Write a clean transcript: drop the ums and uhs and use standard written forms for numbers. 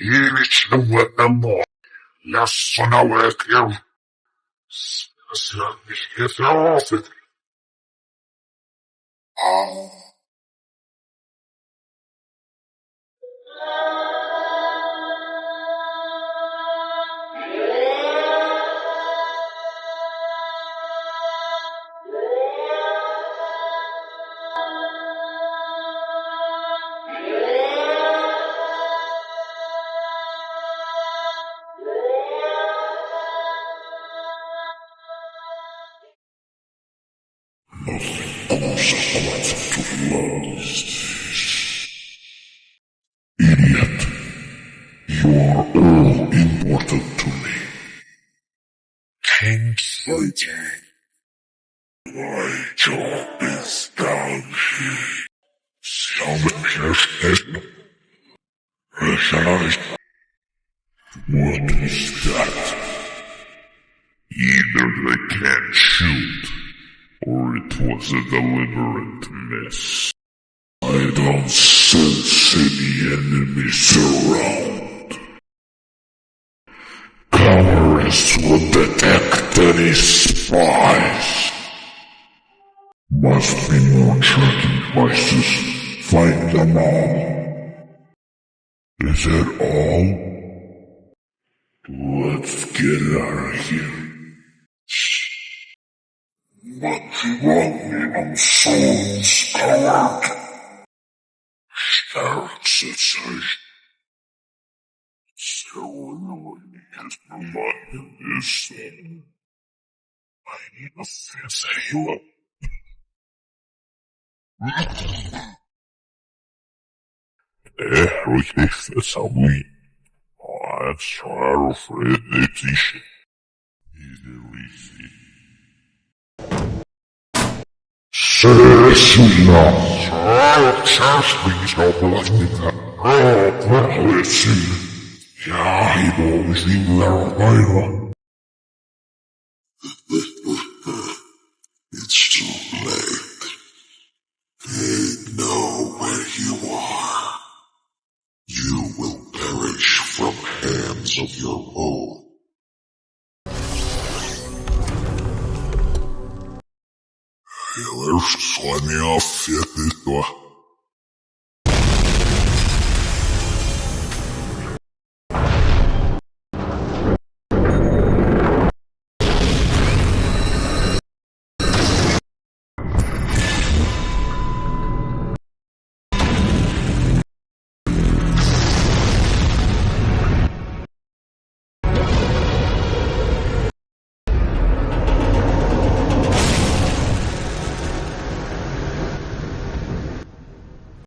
Idź do mo. Jasnałek ją. Zrobię. Idiot, you are all important to me. Thank you. My job is done. What is that? Either they can't shoot, or it was a deliberate miss. I don't sense any enemies around. Cameras will detect any spies. Must be more tracking devices. Find them all. Is that all? Let's get out of here. What's wrong with them souls, coward? Starts it says. Ceremony has provided this thing. I need a fancy halo. Ruhig versammeln. Als Schwerfriedlich. Sesuna. Sesuna oblaśnika. Powiedz ja i bo z nim zarobajno. It's too late. They know where you are. You will perish from hands of your own. Let's sign off,